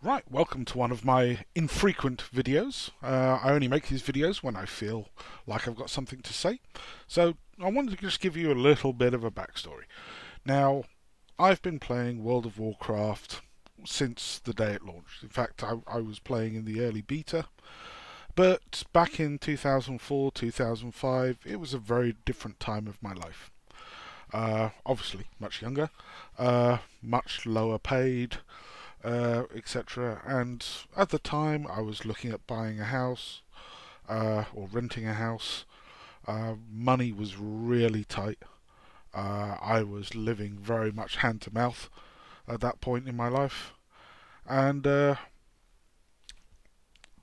Right, welcome to one of my infrequent videos. I only make these videos when I feel like I've got something to say. So I wanted to just give you a little bit of a backstory. Now, I've been playing World of Warcraft since the day it launched. In fact, I was playing in the early beta. But back in 2004, 2005, it was a very different time of my life. Obviously, much younger, much lower paid, etc. And at the time, I was looking at buying a house or renting a house. Money was really tight. I was living very much hand to mouth at that point in my life, and the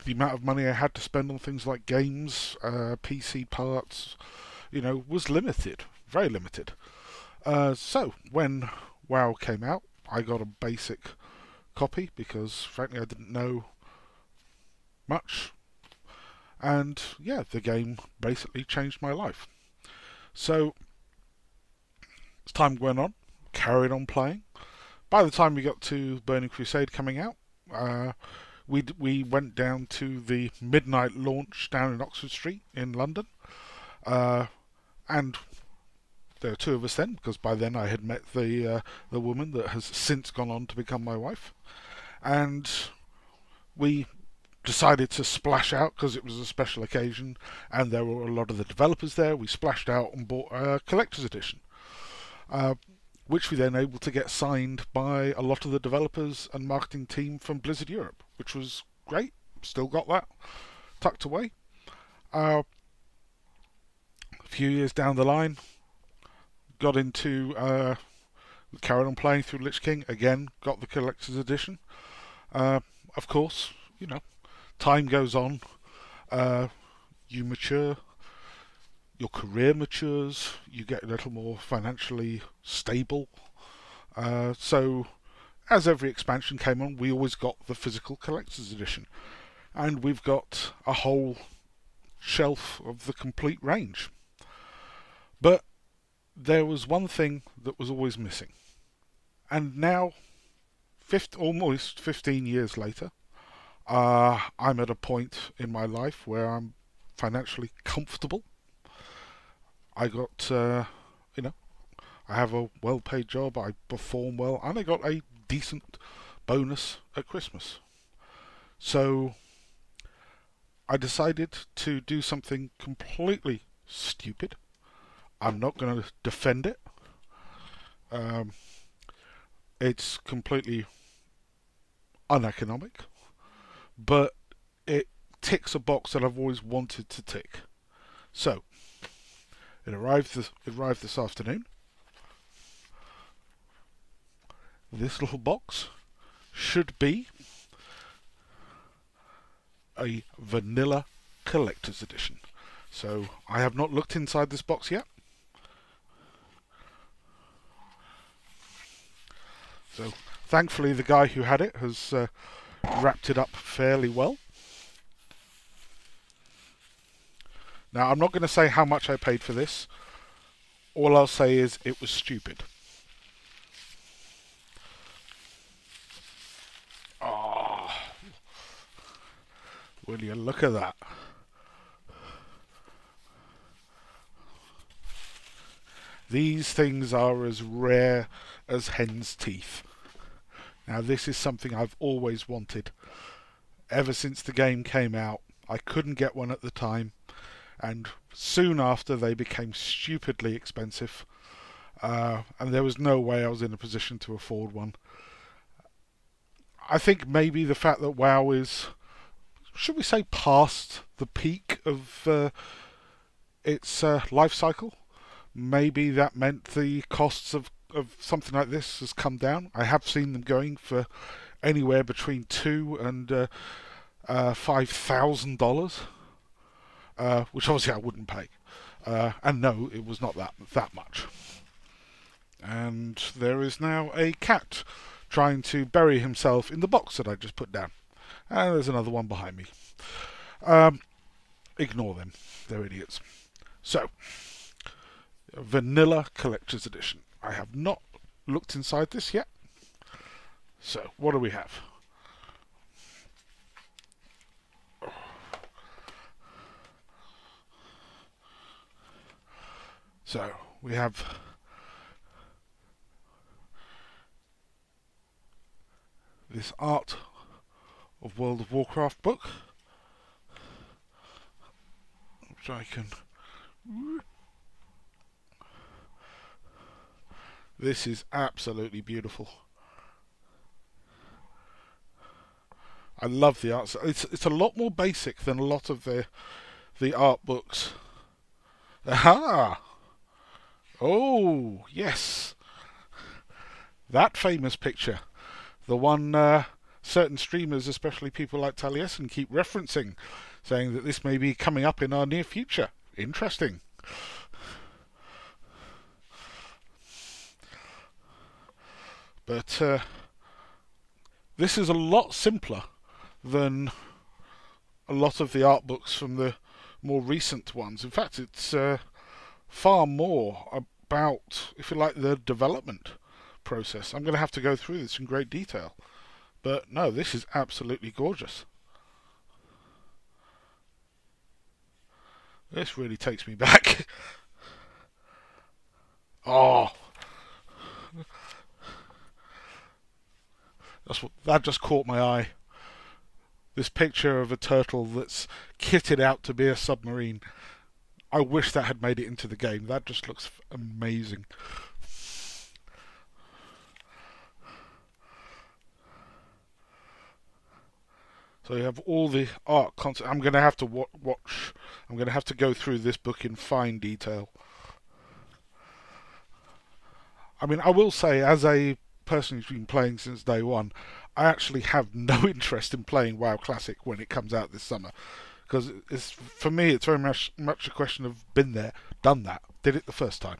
amount of money I had to spend on things like games, PC parts, was limited, very limited. So when WoW came out, I got a basic copy because frankly I didn't know much, and yeah, the game basically changed my life. So as time went on, carried on playing. By the time we got to Burning Crusade coming out, we went down to the midnight launch down in Oxford Street in London, and there were two of us then, because by then I had met the woman that has since gone on to become my wife, and we decided to splash out because it was a special occasion, and there were a lot of the developers there. We splashed out and bought a collector's edition, which we then able to get signed by a lot of the developers and marketing team from Blizzard Europe, which was great. Still got that tucked away. A few years down the line, got into carried on playing through Lich King again. Got the collector's edition. Of course, time goes on. You mature. Your career matures. You get a little more financially stable. So, as every expansion came on, we always got the physical collector's edition, and we've got a whole shelf of the complete range. But there was one thing that was always missing. And now, almost 15 years later, I'm at a point in my life where I'm financially comfortable. I got, I have a well-paid job, I perform well, and I got a decent bonus at Christmas. So, I decided to do something completely stupid. I'm not going to defend it. It's completely uneconomic, but it ticks a box that I've always wanted to tick. So, it arrived this afternoon. This little box should be a vanilla collector's edition. So, I have not looked inside this box yet. So, thankfully, the guy who had it has wrapped it up fairly well. Now, I'm not going to say how much I paid for this. All I'll say is it was stupid. Oh, will you look at that? These things are as rare as hen's teeth. Now, this is something I've always wanted. Ever since the game came out, I couldn't get one at the time, and soon after they became stupidly expensive, and there was no way I was in a position to afford one. I think maybe the fact that WoW is, should we say, past the peak of its life cycle, maybe that meant the costs of something like this has come down. I have seen them going for anywhere between $2,000 and $5,000, which obviously I wouldn't pay. And no, it was not that much. And there is now a cat trying to bury himself in the box that I just put down. And there's another one behind me. Ignore them, they're idiots. So, vanilla collector's edition. I have not looked inside this yet. So, what do we have? So we have this Art of World of Warcraft book, which I can... This is absolutely beautiful. I love the art. It's a lot more basic than a lot of the art books. Aha! Oh, yes. That famous picture. The one certain streamers, especially people like Taliesin, keep referencing, saying that this may be coming up in our near future. Interesting. But this is a lot simpler than a lot of the art books from the more recent ones. In fact, it's far more about, if you like, the development process. I'm going to have to go through this in great detail. But no, this is absolutely gorgeous. This really takes me back. Oh, that just caught my eye. This picture of a turtle that's kitted out to be a submarine. I wish that had made it into the game. That just looks amazing. So you have all the art content. I'm going to have to watch. I'm going to have to go through this book in fine detail. I mean, I will say, as a person who's been playing since day one, I actually have no interest in playing WoW Classic when it comes out this summer, because for me it's very much a question of been there, done that, did it the first time.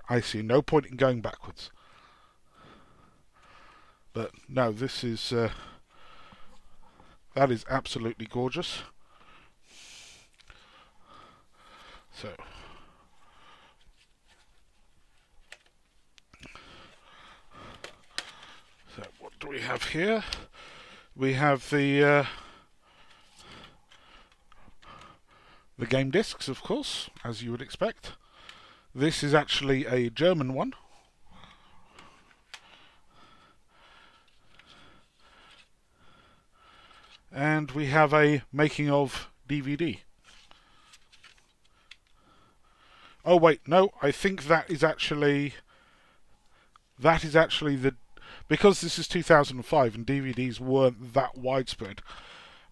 I see no point in going backwards. But no, this is that is absolutely gorgeous. So what do we have here? We have the game discs, of course, as you would expect. This is actually a German one. And we have a making of DVD. Oh wait, no, I think that is actually the, because this is 2005 and DVDs weren't that widespread,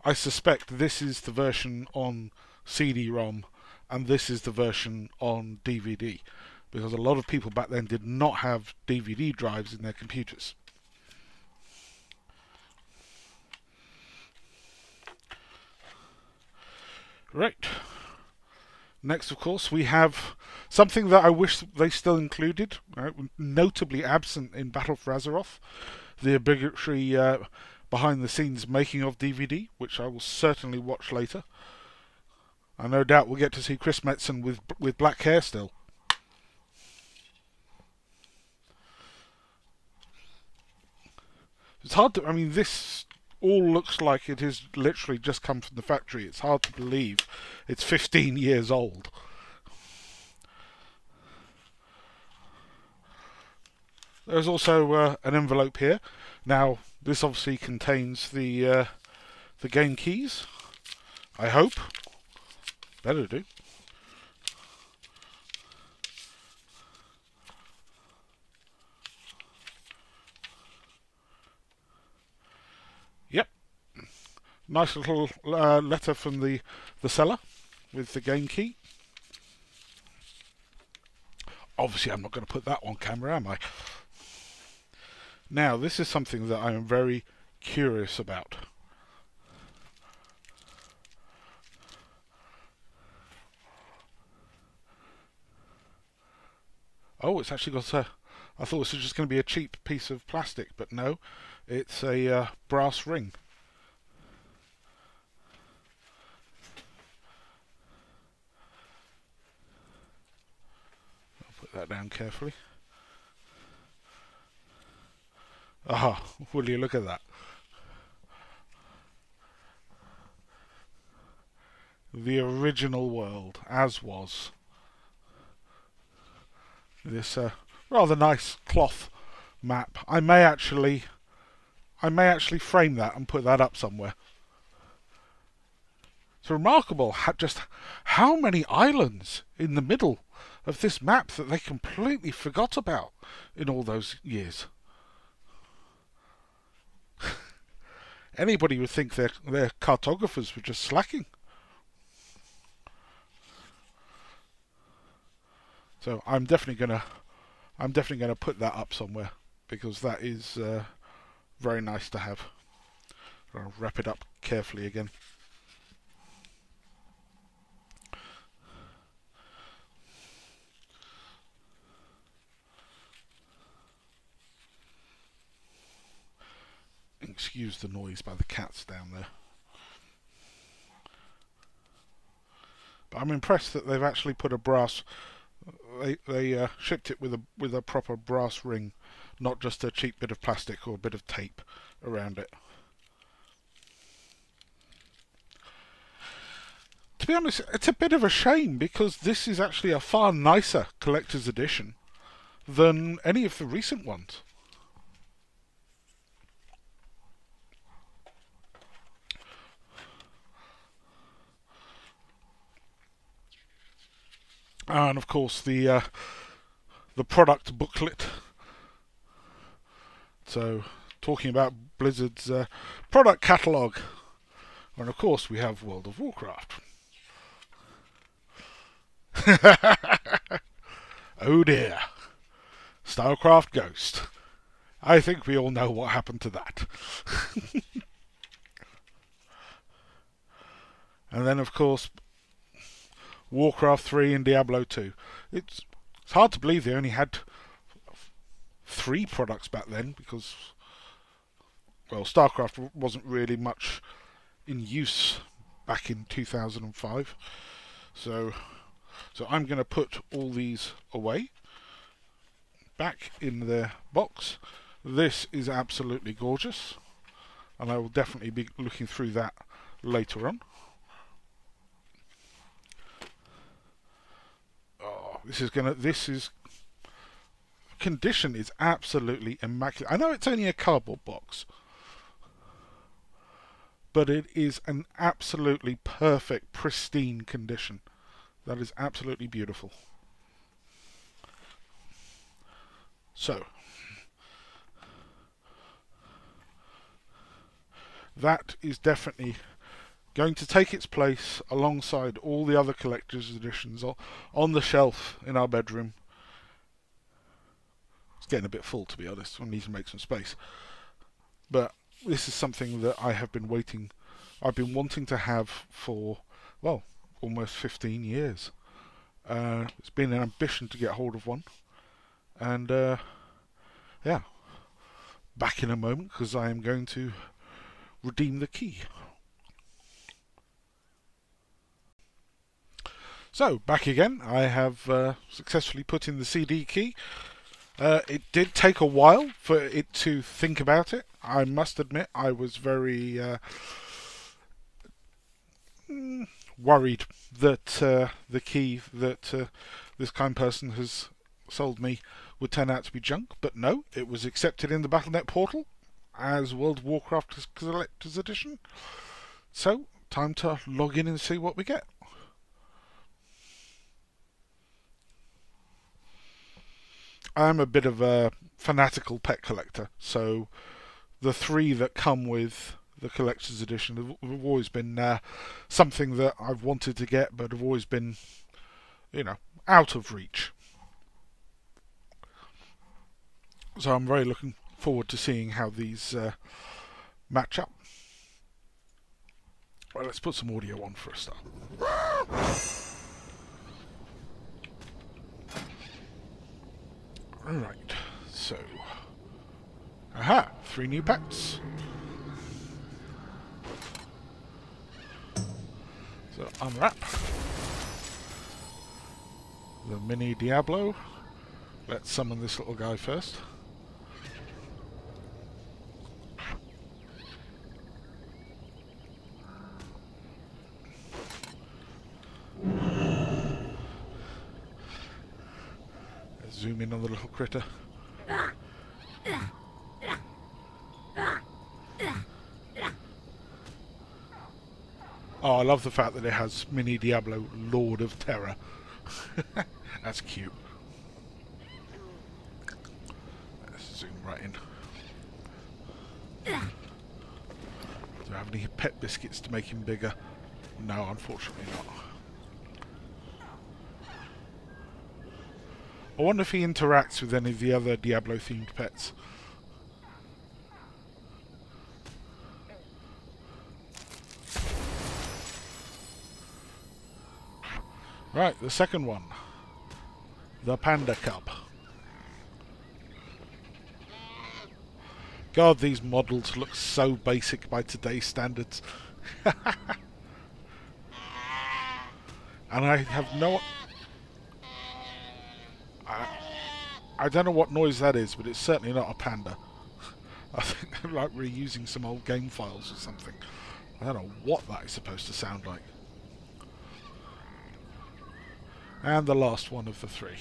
I suspect this is the version on CD-ROM and this is the version on DVD, because a lot of people back then did not have DVD drives in their computers. Right. Next, of course, we have something that I wish they still included, notably absent in Battle for Azeroth, the obligatory behind-the-scenes making of DVD, which I will certainly watch later. I no doubt we'll get to see Chris Metzen with black hair still. It's hard to... I mean, this all looks like it has literally just come from the factory. It's hard to believe it's 15 years old. There's also an envelope here. Now, this obviously contains the game keys. I hope. Better do. Yep. Nice little letter from the seller with the game key. Obviously, I'm not going to put that on camera, am I? Now, this is something that I am very curious about. Oh, it's actually got a... I thought this was just going to be a cheap piece of plastic, but no, it's a brass ring. I'll put that down carefully. Ah, will you look at that? The original world, as was. This rather nice cloth map. I may actually frame that and put that up somewhere. It's remarkable just how many islands in the middle of this map that they completely forgot about in all those years. Anybody would think their cartographers were just slacking. So I'm definitely gonna put that up somewhere because that is very nice to have. I'll wrap it up carefully again. Excuse the noise by the cats down there. But I'm impressed that they've actually put a brass. They shipped it with a proper brass ring, not just a cheap bit of plastic or a bit of tape around it. To be honest, it's a bit of a shame because this is actually a far nicer collector's edition than any of the recent ones. And of course the product booklet. So talking about Blizzard's product catalogue, and of course we have World of Warcraft. Oh dear, StarCraft Ghost. I think we all know what happened to that. And then of course Warcraft 3 and Diablo 2. It's hard to believe they only had 3 products back then because, well, StarCraft wasn't really much in use back in 2005. So I'm going to put all these away back in their box. This is absolutely gorgeous, and I will definitely be looking through that later on. Condition is absolutely immaculate. I know it's only a cardboard box, but it is an absolutely perfect, pristine condition. That is absolutely beautiful. So that is definitely going to take its place alongside all the other collector's editions on the shelf in our bedroom. It's getting a bit full, to be honest. I need to make some space. But this is something that I've been wanting to have for, well, almost 15 years. It's been an ambition to get hold of one. And, yeah. Back in a moment, because I am going to redeem the key. So, back again. I have successfully put in the CD key. It did take a while for it to think about it. I must admit, I was very worried that the key that this kind person has sold me would turn out to be junk. But no, it was accepted in the Battle.net portal as World of Warcraft Collector's Edition. So, time to log in and see what we get. I'm a bit of a fanatical pet collector, so the 3 that come with the collector's edition have always been something that I've wanted to get, but have always been, out of reach. So I'm very looking forward to seeing how these match up. Well, let's put some audio on for a start. Alright, so... Aha! 3 new pets. So, unwrap the mini Diablo. Let's summon this little guy first. zoom in on the little critter. Oh, I love the fact that it has Mini Diablo, Lord of Terror. That's cute. Let's zoom right in. Do I have any pet biscuits to make him bigger? No, unfortunately not. I wonder if he interacts with any of the other Diablo-themed pets. Right, the second one. The Panda Cub. God, these models look so basic by today's standards. And I have no... I don't know what noise that is, but it's certainly not a panda. I think they're like reusing some old game files or something. I don't know what that is supposed to sound like. And the last one of the three.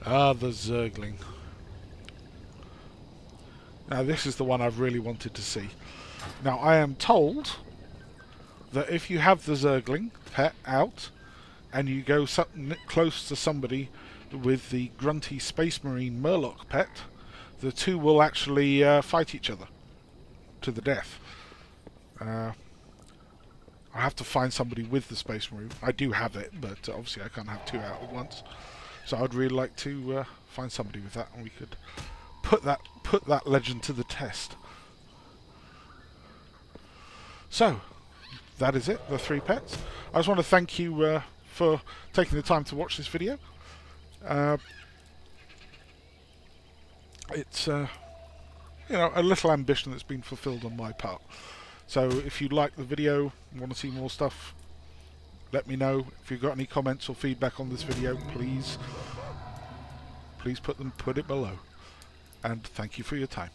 Ah, the Zergling. Now this is the one I've really wanted to see. Now I am told that if you have the Zergling pet out and you go close to somebody with the grunty Space Marine Murloc pet, the two will actually fight each other to the death. I have to find somebody with the Space Marine. I do have it, but obviously I can't have two out at once. So I'd really like to find somebody with that, and we could put that legend to the test. So that is it, the three pets. I just want to thank you for taking the time to watch this video. It's you know, a little ambition that's been fulfilled on my part. So if you like the video and want to see more stuff, let me know. If you've got any comments or feedback on this video, please put it below. And thank you for your time.